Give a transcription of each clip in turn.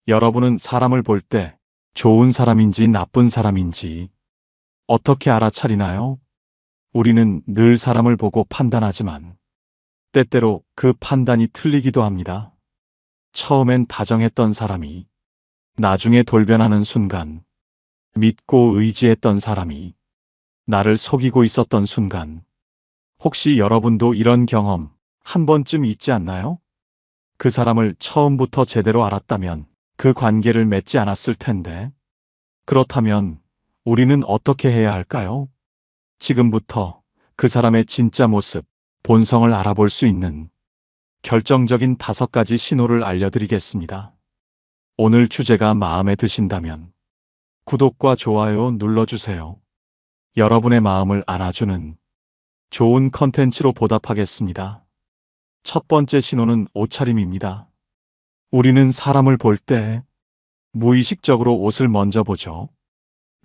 여러분은 사람을 볼 때 좋은 사람인지 나쁜 사람인지 어떻게 알아차리나요? 우리는 늘 사람을 보고 판단하지만 때때로 그 판단이 틀리기도 합니다. 처음엔 다정했던 사람이 나중에 돌변하는 순간, 믿고 의지했던 사람이 나를 속이고 있었던 순간, 혹시 여러분도 이런 경험 한 번쯤 있지 않나요? 그 사람을 처음부터 제대로 알았다면 그 관계를 맺지 않았을 텐데. 그렇다면 우리는 어떻게 해야 할까요? 지금부터 그 사람의 진짜 모습, 본성을 알아볼 수 있는 결정적인 5가지 신호를 알려드리겠습니다. 오늘 주제가 마음에 드신다면 구독과 좋아요 눌러주세요. 여러분의 마음을 안아주는 좋은 컨텐츠로 보답하겠습니다. 첫 번째 신호는 옷차림입니다. 우리는 사람을 볼 때 무의식적으로 옷을 먼저 보죠.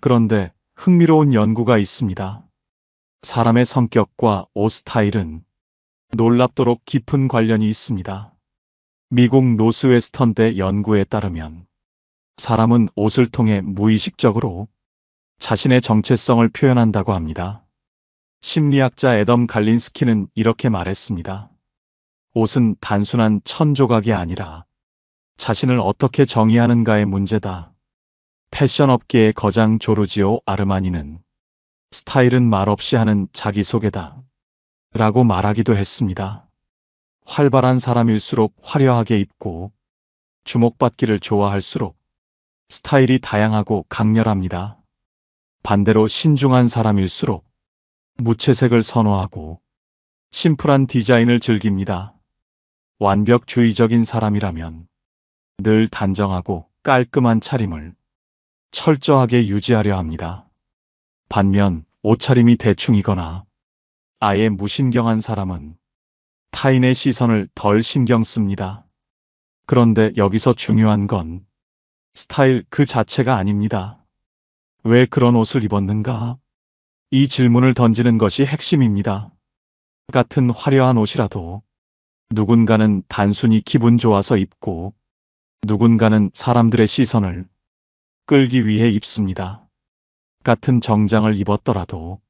그런데 흥미로운 연구가 있습니다. 사람의 성격과 옷 스타일은 놀랍도록 깊은 관련이 있습니다. 미국 노스웨스턴대 연구에 따르면 사람은 옷을 통해 무의식적으로 자신의 정체성을 표현한다고 합니다. 심리학자 애덤 갈린스키는 이렇게 말했습니다. 옷은 단순한 천조각이 아니라 자신을 어떻게 정의하는가의 문제다. 패션 업계의 거장 조르지오 아르마니는 스타일은 말없이 하는 자기소개다 라고 말하기도 했습니다. 활발한 사람일수록 화려하게 입고 주목받기를 좋아할수록 스타일이 다양하고 강렬합니다. 반대로 신중한 사람일수록 무채색을 선호하고 심플한 디자인을 즐깁니다. 완벽주의적인 사람이라면 늘 단정하고 깔끔한 차림을 철저하게 유지하려 합니다. 반면 옷차림이 대충이거나 아예 무신경한 사람은 타인의 시선을 덜 신경 씁니다. 그런데 여기서 중요한 건 스타일 그 자체가 아닙니다. 왜 그런 옷을 입었는가? 이 질문을 던지는 것이 핵심입니다. 같은 화려한 옷이라도 누군가는 단순히 기분 좋아서 입고 누군가는 사람들의 시선을 끌기 위해 입습니다. 같은 정장을 입었더라도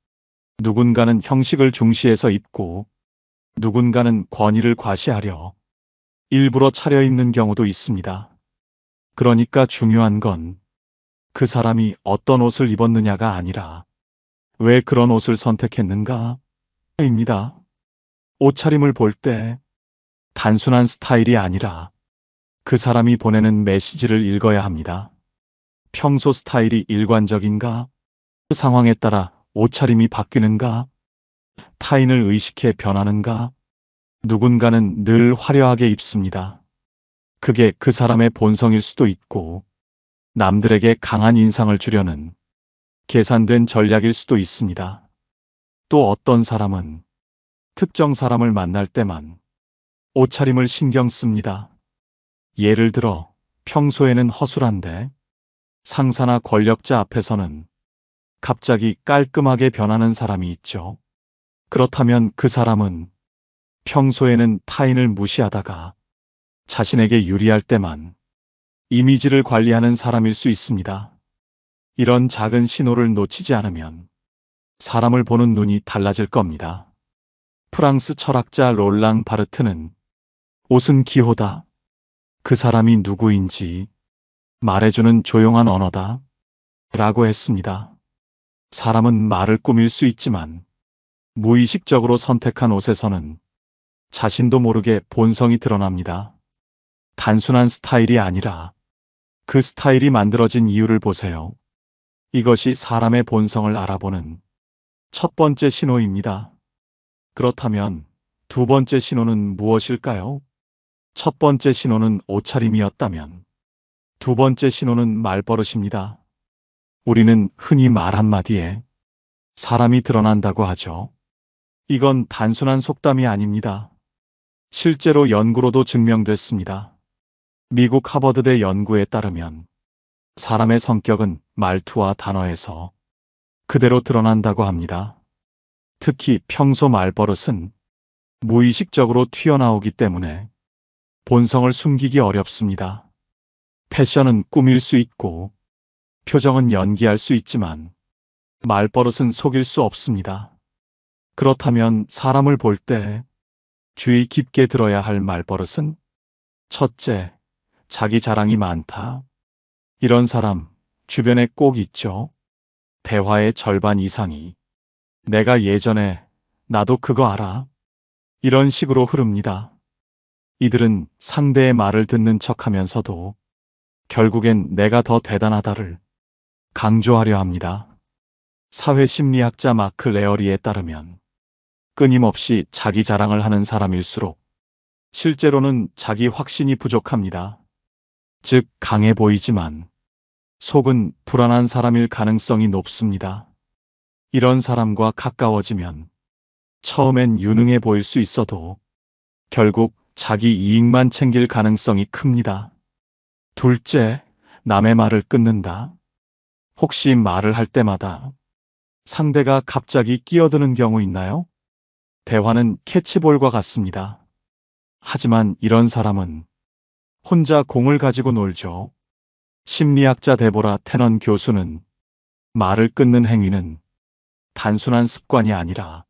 누군가는 형식을 중시해서 입고 누군가는 권위를 과시하려 일부러 차려입는 경우도 있습니다. 그러니까 중요한 건 그 사람이 어떤 옷을 입었느냐가 아니라 왜 그런 옷을 선택했는가? 입니다. 옷차림을 볼 때 단순한 스타일이 아니라 그 사람이 보내는 메시지를 읽어야 합니다. 평소 스타일이 일관적인가? 그 상황에 따라 옷차림이 바뀌는가? 타인을 의식해 변하는가? 누군가는 늘 화려하게 입습니다. 그게 그 사람의 본성일 수도 있고 남들에게 강한 인상을 주려는 계산된 전략일 수도 있습니다. 또 어떤 사람은 특정 사람을 만날 때만 옷차림을 신경 씁니다. 예를 들어 평소에는 허술한데 상사나 권력자 앞에서는 갑자기 깔끔하게 변하는 사람이 있죠. 그렇다면 그 사람은 평소에는 타인을 무시하다가 자신에게 유리할 때만 이미지를 관리하는 사람일 수 있습니다. 이런 작은 신호를 놓치지 않으면 사람을 보는 눈이 달라질 겁니다. 프랑스 철학자 롤랑 바르트는 옷은 기호다. 그 사람이 누구인지 말해주는 조용한 언어다. 라고 했습니다. 사람은 말을 꾸밀 수 있지만 무의식적으로 선택한 옷에서는 자신도 모르게 본성이 드러납니다. 단순한 스타일이 아니라 그 스타일이 만들어진 이유를 보세요. 이것이 사람의 본성을 알아보는 첫 번째 신호입니다. 그렇다면 두 번째 신호는 무엇일까요? 첫 번째 신호는 옷차림이었다면 두 번째 신호는 말버릇입니다. 우리는 흔히 말 한마디에 사람이 드러난다고 하죠. 이건 단순한 속담이 아닙니다. 실제로 연구로도 증명됐습니다. 미국 하버드대 연구에 따르면 사람의 성격은 말투와 단어에서 그대로 드러난다고 합니다. 특히 평소 말버릇은 무의식적으로 튀어나오기 때문에 본성을 숨기기 어렵습니다. 패션은 꾸밀 수 있고 표정은 연기할 수 있지만 말버릇은 속일 수 없습니다. 그렇다면 사람을 볼 때 주의 깊게 들어야 할 말버릇은 첫째, 자기 자랑이 많다. 이런 사람 주변에 꼭 있죠. 대화의 절반 이상이 내가 예전에 나도 그거 알아. 이런 식으로 흐릅니다. 이들은 상대의 말을 듣는 척하면서도 결국엔 내가 더 대단하다를 강조하려 합니다. 사회심리학자 마크 레어리에 따르면 끊임없이 자기 자랑을 하는 사람일수록 실제로는 자기 확신이 부족합니다. 즉, 강해 보이지만 속은 불안한 사람일 가능성이 높습니다. 이런 사람과 가까워지면 처음엔 유능해 보일 수 있어도 결국 자기 이익만 챙길 가능성이 큽니다. 둘째, 남의 말을 끊는다. 혹시 말을 할 때마다 상대가 갑자기 끼어드는 경우 있나요? 대화는 캐치볼과 같습니다. 하지만 이런 사람은 혼자 공을 가지고 놀죠. 심리학자 데보라 테넌 교수는 말을 끊는 행위는 단순한 습관이 아니라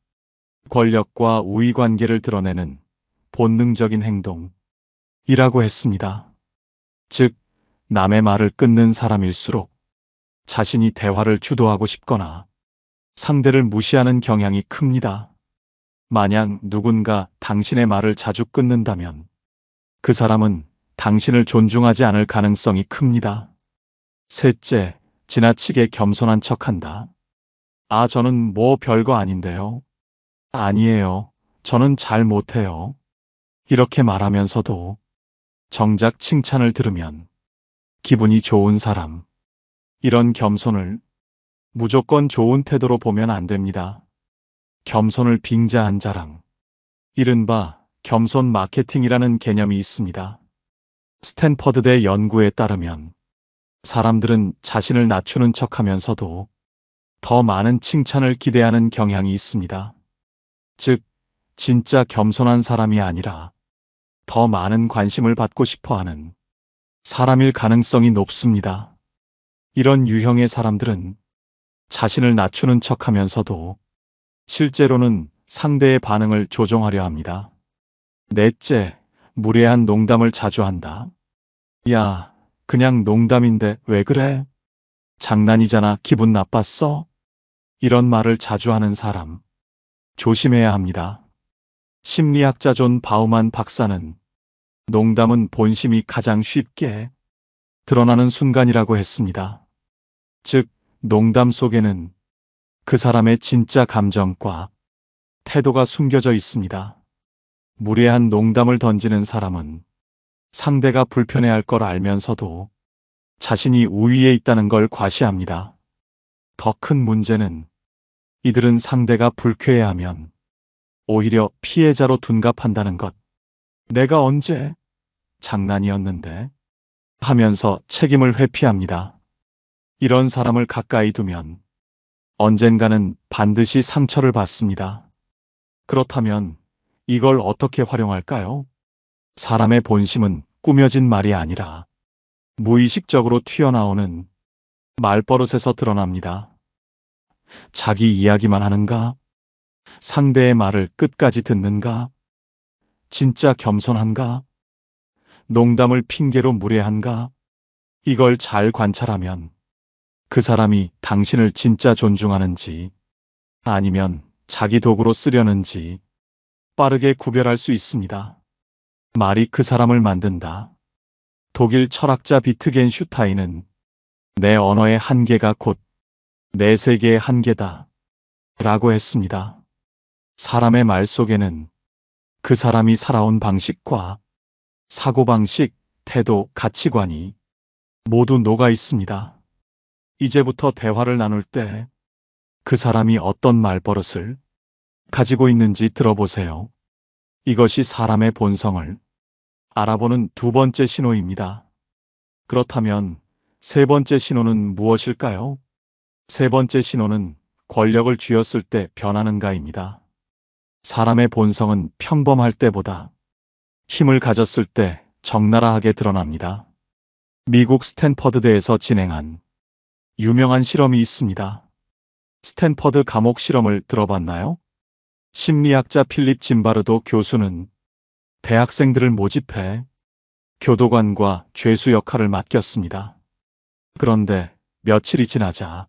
권력과 우위 관계를 드러내는 본능적인 행동이라고 했습니다. 즉, 남의 말을 끊는 사람일수록 자신이 대화를 주도하고 싶거나 상대를 무시하는 경향이 큽니다. 만약 누군가 당신의 말을 자주 끊는다면 그 사람은 당신을 존중하지 않을 가능성이 큽니다. 셋째, 지나치게 겸손한 척한다. 아, 저는 뭐 별거 아닌데요. 아니에요. 저는 잘 못해요. 이렇게 말하면서도 정작 칭찬을 들으면 기분이 좋은 사람. 이런 겸손을 무조건 좋은 태도로 보면 안 됩니다. 겸손을 빙자한 자랑. 이른바 겸손 마케팅이라는 개념이 있습니다. 스탠퍼드대 연구에 따르면 사람들은 자신을 낮추는 척하면서도 더 많은 칭찬을 기대하는 경향이 있습니다. 즉, 진짜 겸손한 사람이 아니라 더 많은 관심을 받고 싶어 하는 사람일 가능성이 높습니다. 이런 유형의 사람들은 자신을 낮추는 척하면서도 실제로는 상대의 반응을 조종하려 합니다. 넷째, 무례한 농담을 자주 한다. 야, 그냥 농담인데 왜 그래? 장난이잖아. 기분 나빴어? 이런 말을 자주 하는 사람. 조심해야 합니다. 심리학자 존 바우만 박사는 농담은 본심이 가장 쉽게 드러나는 순간이라고 했습니다. 즉, 농담 속에는 그 사람의 진짜 감정과 태도가 숨겨져 있습니다. 무례한 농담을 던지는 사람은 상대가 불편해할 걸 알면서도 자신이 우위에 있다는 걸 과시합니다. 더 큰 문제는 이들은 상대가 불쾌해하면 오히려 피해자로 둔갑한다는 것. 내가 언제 장난이었는데 하면서 책임을 회피합니다. 이런 사람을 가까이 두면 언젠가는 반드시 상처를 받습니다. 그렇다면 이걸 어떻게 활용할까요? 사람의 본심은 꾸며진 말이 아니라 무의식적으로 튀어나오는 말버릇에서 드러납니다. 자기 이야기만 하는가? 상대의 말을 끝까지 듣는가? 진짜 겸손한가? 농담을 핑계로 무례한가? 이걸 잘 관찰하면 그 사람이 당신을 진짜 존중하는지 아니면 자기 도구로 쓰려는지 빠르게 구별할 수 있습니다. 말이 그 사람을 만든다. 독일 철학자 비트겐슈타인은 내 언어의 한계가 곧 내 세계의 한계다 라고 했습니다. 사람의 말 속에는 그 사람이 살아온 방식과 사고방식, 태도, 가치관이 모두 녹아 있습니다. 이제부터 대화를 나눌 때 그 사람이 어떤 말버릇을 가지고 있는지 들어보세요. 이것이 사람의 본성을 알아보는 두 번째 신호입니다. 그렇다면 세 번째 신호는 무엇일까요? 세 번째 신호는 권력을 쥐었을 때 변하는가입니다. 사람의 본성은 평범할 때보다 힘을 가졌을 때 적나라하게 드러납니다. 미국 스탠퍼드대에서 진행한 유명한 실험이 있습니다. 스탠퍼드 감옥 실험을 들어봤나요? 심리학자 필립 짐바르도 교수는 대학생들을 모집해 교도관과 죄수 역할을 맡겼습니다. 그런데 며칠이 지나자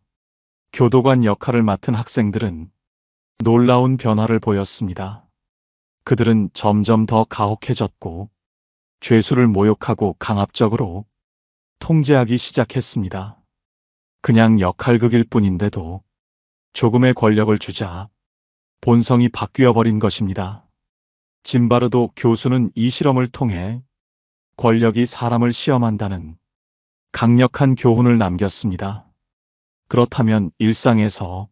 교도관 역할을 맡은 학생들은 놀라운 변화를 보였습니다. 그들은 점점 더 가혹해졌고 죄수를 모욕하고 강압적으로 통제하기 시작했습니다. 그냥 역할극일 뿐인데도 조금의 권력을 주자 본성이 바뀌어 버린 것입니다. 짐바르도 교수는 이 실험을 통해 권력이 사람을 시험한다는 강력한 교훈을 남겼습니다. 그렇다면 일상에서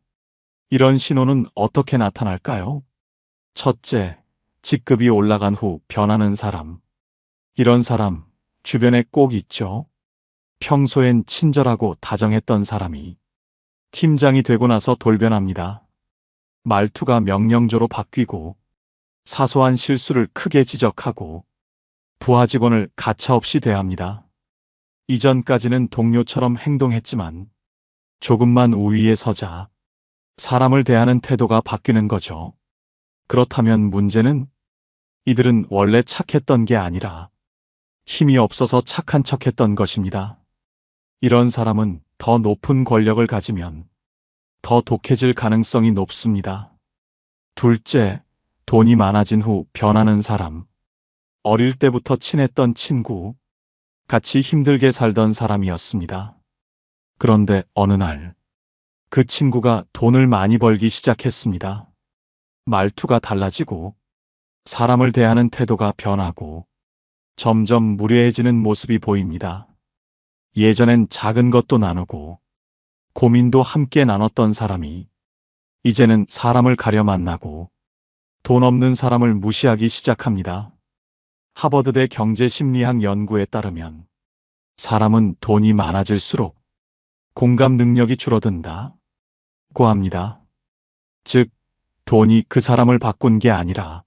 이런 신호는 어떻게 나타날까요? 첫째, 직급이 올라간 후 변하는 사람. 이런 사람 주변에 꼭 있죠. 평소엔 친절하고 다정했던 사람이 팀장이 되고 나서 돌변합니다. 말투가 명령조로 바뀌고 사소한 실수를 크게 지적하고 부하 직원을 가차없이 대합니다. 이전까지는 동료처럼 행동했지만 조금만 우위에 서자 사람을 대하는 태도가 바뀌는 거죠. 그렇다면 문제는 이들은 원래 착했던 게 아니라 힘이 없어서 착한 척했던 것입니다. 이런 사람은 더 높은 권력을 가지면 더 독해질 가능성이 높습니다. 둘째, 돈이 많아진 후 변하는 사람. 어릴 때부터 친했던 친구, 같이 힘들게 살던 사람이었습니다. 그런데 어느 날, 그 친구가 돈을 많이 벌기 시작했습니다. 말투가 달라지고, 사람을 대하는 태도가 변하고, 점점 무례해지는 모습이 보입니다. 예전엔 작은 것도 나누고, 고민도 함께 나눴던 사람이, 이제는 사람을 가려 만나고, 돈 없는 사람을 무시하기 시작합니다. 하버드대 경제심리학 연구에 따르면 사람은 돈이 많아질수록 공감 능력이 줄어든다고 합니다. 즉, 돈이 그 사람을 바꾼 게 아니라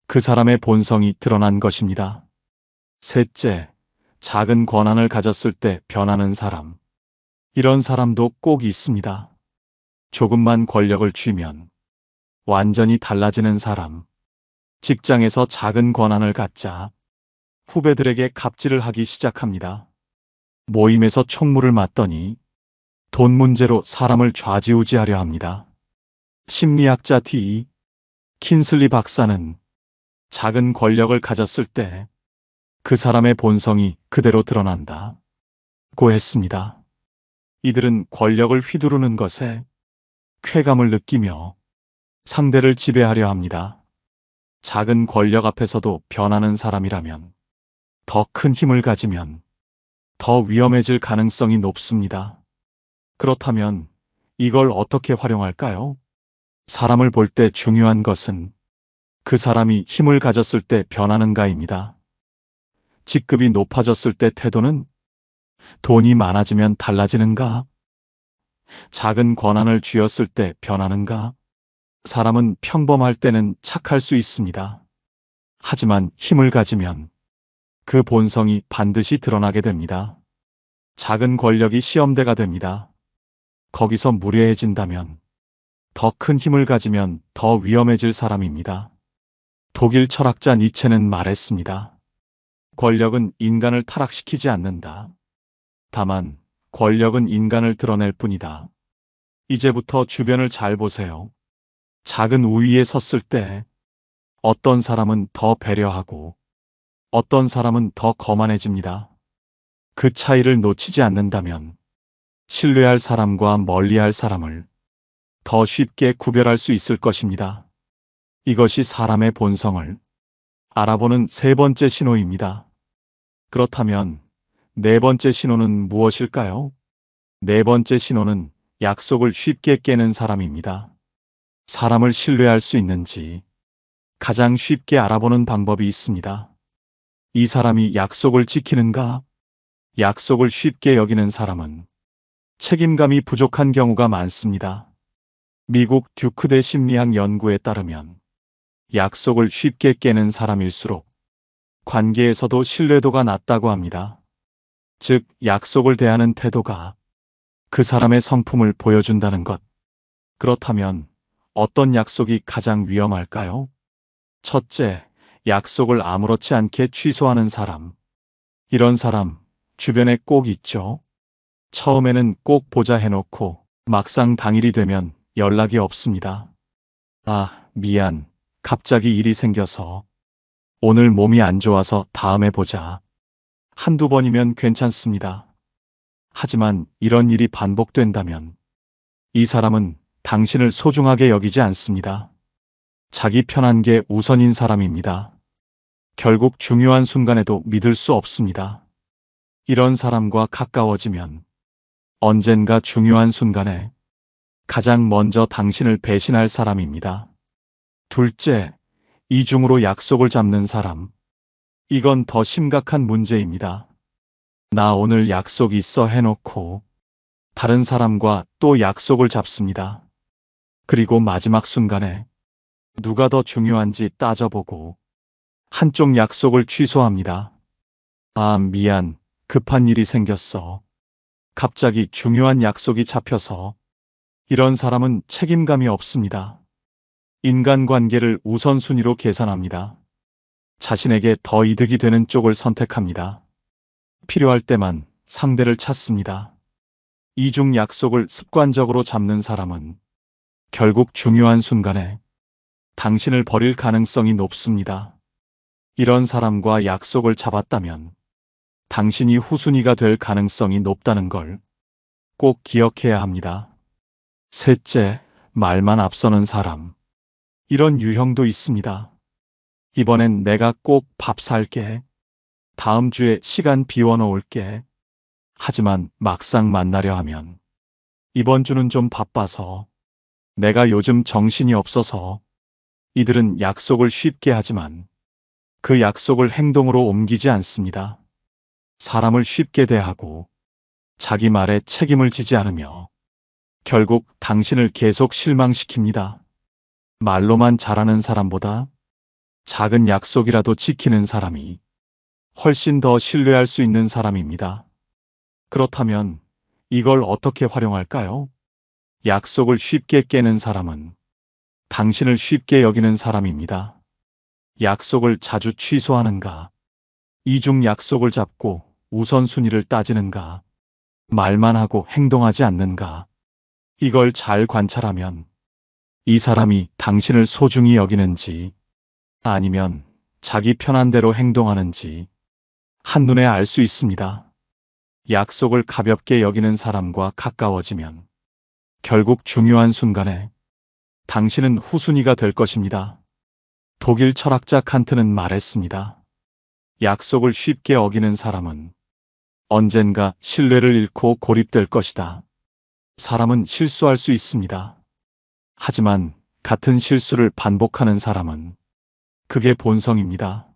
그 사람의 본성이 드러난 것입니다. 셋째, 작은 권한을 가졌을 때 변하는 사람. 이런 사람도 꼭 있습니다. 조금만 권력을 쥐면 완전히 달라지는 사람. 직장에서 작은 권한을 갖자 후배들에게 갑질을 하기 시작합니다. 모임에서 총무를 맡더니 돈 문제로 사람을 좌지우지하려 합니다. 심리학자 D. 킨슬리 박사는 작은 권력을 가졌을 때 그 사람의 본성이 그대로 드러난다고 했습니다. 이들은 권력을 휘두르는 것에 쾌감을 느끼며 상대를 지배하려 합니다. 작은 권력 앞에서도 변하는 사람이라면 더 큰 힘을 가지면 더 위험해질 가능성이 높습니다. 그렇다면 이걸 어떻게 활용할까요? 사람을 볼 때 중요한 것은 그 사람이 힘을 가졌을 때 변하는가입니다. 직급이 높아졌을 때 태도는 돈이 많아지면 달라지는가? 작은 권한을 쥐었을 때 변하는가? 사람은 평범할 때는 착할 수 있습니다. 하지만 힘을 가지면 그 본성이 반드시 드러나게 됩니다. 작은 권력이 시험대가 됩니다. 거기서 무례해진다면 더 큰 힘을 가지면 더 위험해질 사람입니다. 독일 철학자 니체는 말했습니다. 권력은 인간을 타락시키지 않는다. 다만 권력은 인간을 드러낼 뿐이다. 이제부터 주변을 잘 보세요. 작은 우위에 섰을 때 어떤 사람은 더 배려하고 어떤 사람은 더 거만해집니다. 그 차이를 놓치지 않는다면 신뢰할 사람과 멀리할 사람을 더 쉽게 구별할 수 있을 것입니다. 이것이 사람의 본성을 알아보는 세 번째 신호입니다. 그렇다면 네 번째 신호는 무엇일까요? 네 번째 신호는 약속을 쉽게 깨는 사람입니다. 사람을 신뢰할 수 있는지 가장 쉽게 알아보는 방법이 있습니다. 이 사람이 약속을 지키는가? 약속을 쉽게 여기는 사람은 책임감이 부족한 경우가 많습니다. 미국 듀크대 심리학 연구에 따르면 약속을 쉽게 깨는 사람일수록 관계에서도 신뢰도가 낮다고 합니다. 즉, 약속을 대하는 태도가 그 사람의 성품을 보여준다는 것. 그렇다면 어떤 약속이 가장 위험할까요? 첫째, 약속을 아무렇지 않게 취소하는 사람. 이런 사람 주변에 꼭 있죠. 처음에는 꼭 보자 해놓고 막상 당일이 되면 연락이 없습니다. 아, 미안. 갑자기 일이 생겨서. 오늘 몸이 안 좋아서 다음에 보자. 한두 번이면 괜찮습니다. 하지만 이런 일이 반복된다면 이 사람은 당신을 소중하게 여기지 않습니다. 자기 편한 게 우선인 사람입니다. 결국 중요한 순간에도 믿을 수 없습니다. 이런 사람과 가까워지면 언젠가 중요한 순간에 가장 먼저 당신을 배신할 사람입니다. 둘째, 이중으로 약속을 잡는 사람. 이건 더 심각한 문제입니다. 나 오늘 약속 있어 해놓고 다른 사람과 또 약속을 잡습니다. 그리고 마지막 순간에 누가 더 중요한지 따져보고 한쪽 약속을 취소합니다. 아, 미안. 급한 일이 생겼어. 갑자기 중요한 약속이 잡혀서. 이런 사람은 책임감이 없습니다. 인간관계를 우선순위로 계산합니다. 자신에게 더 이득이 되는 쪽을 선택합니다. 필요할 때만 상대를 찾습니다. 이중 약속을 습관적으로 잡는 사람은 결국 중요한 순간에 당신을 버릴 가능성이 높습니다. 이런 사람과 약속을 잡았다면 당신이 후순위가 될 가능성이 높다는 걸 꼭 기억해야 합니다. 셋째, 말만 앞서는 사람. 이런 유형도 있습니다. 이번엔 내가 꼭 밥 살게. 다음 주에 시간 비워놓을게. 하지만 막상 만나려 하면 이번 주는 좀 바빠서, 내가 요즘 정신이 없어서. 이들은 약속을 쉽게 하지만 그 약속을 행동으로 옮기지 않습니다. 사람을 쉽게 대하고 자기 말에 책임을 지지 않으며 결국 당신을 계속 실망시킵니다. 말로만 잘하는 사람보다 작은 약속이라도 지키는 사람이 훨씬 더 신뢰할 수 있는 사람입니다. 그렇다면 이걸 어떻게 활용할까요? 약속을 쉽게 깨는 사람은 당신을 쉽게 여기는 사람입니다. 약속을 자주 취소하는가? 이중 약속을 잡고 우선순위를 따지는가? 말만 하고 행동하지 않는가? 이걸 잘 관찰하면 이 사람이 당신을 소중히 여기는지 아니면 자기 편한 대로 행동하는지 한눈에 알 수 있습니다. 약속을 가볍게 여기는 사람과 가까워지면 결국 중요한 순간에 당신은 후순위가 될 것입니다. 독일 철학자 칸트는 말했습니다. 약속을 쉽게 어기는 사람은 언젠가 신뢰를 잃고 고립될 것이다. 사람은 실수할 수 있습니다. 하지만 같은 실수를 반복하는 사람은 그게 본성입니다.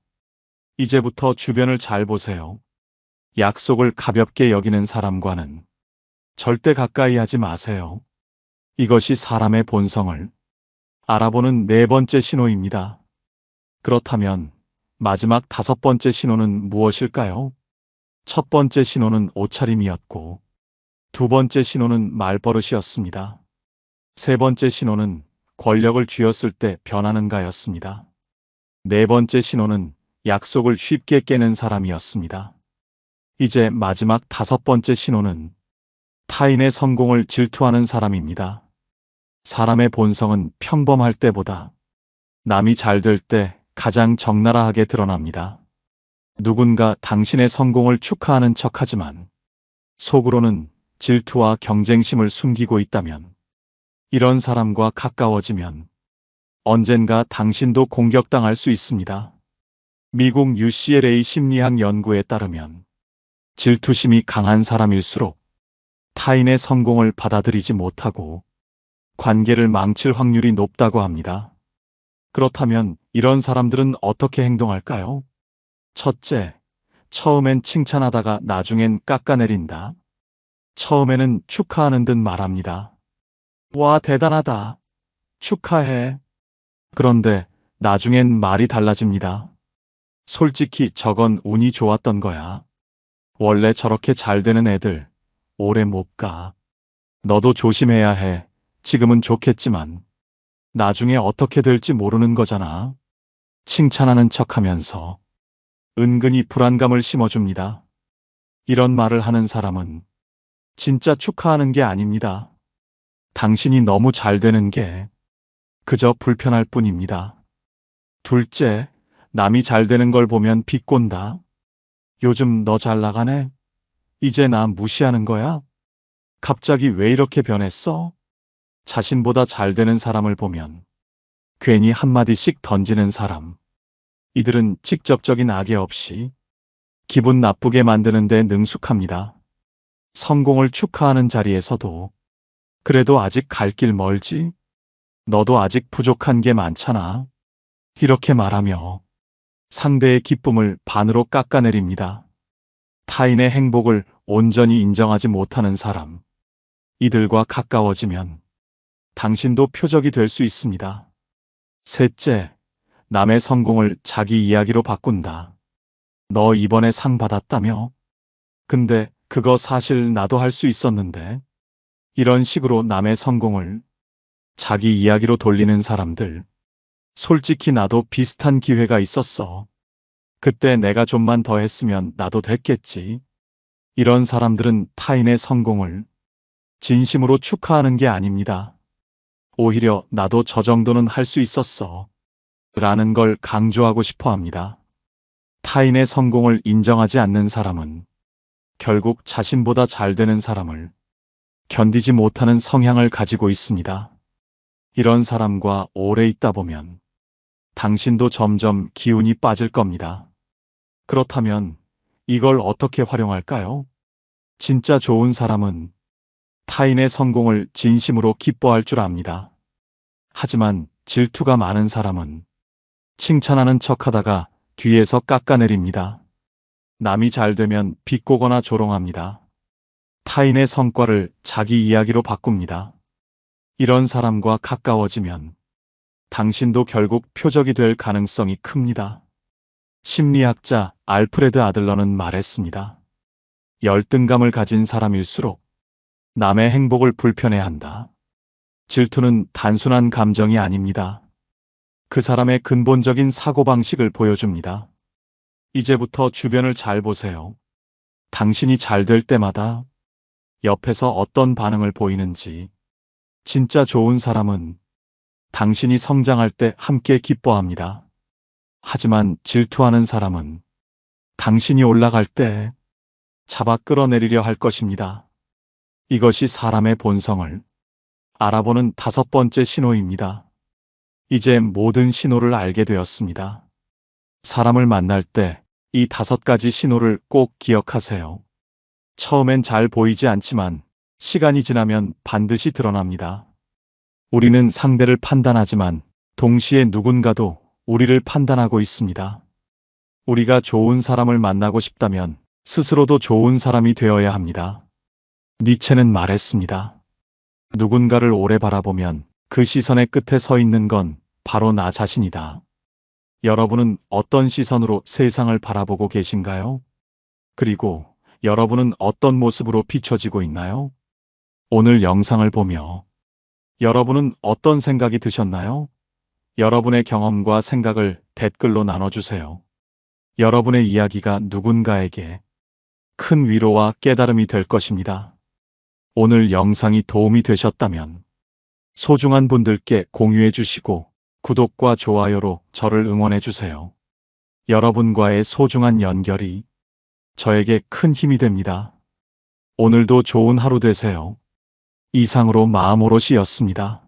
이제부터 주변을 잘 보세요. 약속을 가볍게 여기는 사람과는 절대 가까이 하지 마세요. 이것이 사람의 본성을 알아보는 네 번째 신호입니다. 그렇다면 마지막 다섯 번째 신호는 무엇일까요? 첫 번째 신호는 옷차림이었고, 두 번째 신호는 말버릇이었습니다. 세 번째 신호는 권력을 쥐었을 때 변하는가였습니다. 네 번째 신호는 약속을 쉽게 깨는 사람이었습니다. 이제 마지막 다섯 번째 신호는 타인의 성공을 질투하는 사람입니다. 사람의 본성은 평범할 때보다 남이 잘 될 때 가장 적나라하게 드러납니다. 누군가 당신의 성공을 축하하는 척하지만 속으로는 질투와 경쟁심을 숨기고 있다면, 이런 사람과 가까워지면 언젠가 당신도 공격당할 수 있습니다. 미국 UCLA 심리학 연구에 따르면 질투심이 강한 사람일수록 타인의 성공을 받아들이지 못하고 관계를 망칠 확률이 높다고 합니다. 그렇다면 이런 사람들은 어떻게 행동할까요? 첫째, 처음엔 칭찬하다가 나중엔 깎아내린다. 처음에는 축하하는 듯 말합니다. 와, 대단하다. 축하해. 그런데 나중엔 말이 달라집니다. 솔직히 저건 운이 좋았던 거야. 원래 저렇게 잘 되는 애들 오래 못 가. 너도 조심해야 해. 지금은 좋겠지만 나중에 어떻게 될지 모르는 거잖아. 칭찬하는 척하면서 은근히 불안감을 심어줍니다. 이런 말을 하는 사람은 진짜 축하하는 게 아닙니다. 당신이 너무 잘 되는 게 그저 불편할 뿐입니다. 둘째, 남이 잘 되는 걸 보면 비꼰다. 요즘 너 잘 나가네? 이제 나 무시하는 거야? 갑자기 왜 이렇게 변했어? 자신보다 잘 되는 사람을 보면 괜히 한마디씩 던지는 사람. 이들은 직접적인 악의 없이 기분 나쁘게 만드는 데 능숙합니다. 성공을 축하하는 자리에서도 그래도 아직 갈 길 멀지? 너도 아직 부족한 게 많잖아. 이렇게 말하며 상대의 기쁨을 반으로 깎아내립니다. 타인의 행복을 온전히 인정하지 못하는 사람. 이들과 가까워지면 당신도 표적이 될 수 있습니다. 셋째, 남의 성공을 자기 이야기로 바꾼다. 너 이번에 상 받았다며? 근데 그거 사실 나도 할 수 있었는데. 이런 식으로 남의 성공을 자기 이야기로 돌리는 사람들. 솔직히 나도 비슷한 기회가 있었어. 그때 내가 좀만 더 했으면 나도 됐겠지. 이런 사람들은 타인의 성공을 진심으로 축하하는 게 아닙니다. 오히려 나도 저 정도는 할 수 있었어. 라는 걸 강조하고 싶어 합니다. 타인의 성공을 인정하지 않는 사람은 결국 자신보다 잘 되는 사람을 견디지 못하는 성향을 가지고 있습니다. 이런 사람과 오래 있다 보면 당신도 점점 기운이 빠질 겁니다. 그렇다면 이걸 어떻게 활용할까요? 진짜 좋은 사람은 타인의 성공을 진심으로 기뻐할 줄 압니다. 하지만 질투가 많은 사람은 칭찬하는 척하다가 뒤에서 깎아내립니다. 남이 잘 되면 비꼬거나 조롱합니다. 타인의 성과를 자기 이야기로 바꿉니다. 이런 사람과 가까워지면 당신도 결국 표적이 될 가능성이 큽니다. 심리학자 알프레드 아들러는 말했습니다. 열등감을 가진 사람일수록 남의 행복을 불편해한다. 질투는 단순한 감정이 아닙니다. 그 사람의 근본적인 사고방식을 보여줍니다. 이제부터 주변을 잘 보세요. 당신이 잘 될 때마다 옆에서 어떤 반응을 보이는지. 진짜 좋은 사람은 당신이 성장할 때 함께 기뻐합니다. 하지만 질투하는 사람은 당신이 올라갈 때 잡아 끌어내리려 할 것입니다. 이것이 사람의 본성을 알아보는 5번째 신호입니다. 이제 모든 신호를 알게 되었습니다. 사람을 만날 때 이 5가지 신호를 꼭 기억하세요. 처음엔 잘 보이지 않지만 시간이 지나면 반드시 드러납니다. 우리는 상대를 판단하지만 동시에 누군가도 우리를 판단하고 있습니다. 우리가 좋은 사람을 만나고 싶다면 스스로도 좋은 사람이 되어야 합니다. 니체는 말했습니다. 누군가를 오래 바라보면 그 시선의 끝에 서 있는 건 바로 나 자신이다. 여러분은 어떤 시선으로 세상을 바라보고 계신가요? 그리고 여러분은 어떤 모습으로 비춰지고 있나요? 오늘 영상을 보며 여러분은 어떤 생각이 드셨나요? 여러분의 경험과 생각을 댓글로 나눠주세요. 여러분의 이야기가 누군가에게 큰 위로와 깨달음이 될 것입니다. 오늘 영상이 도움이 되셨다면 소중한 분들께 공유해 주시고 구독과 좋아요로 저를 응원해 주세요. 여러분과의 소중한 연결이 저에게 큰 힘이 됩니다. 오늘도 좋은 하루 되세요. 이상으로 마음오롯이었습니다.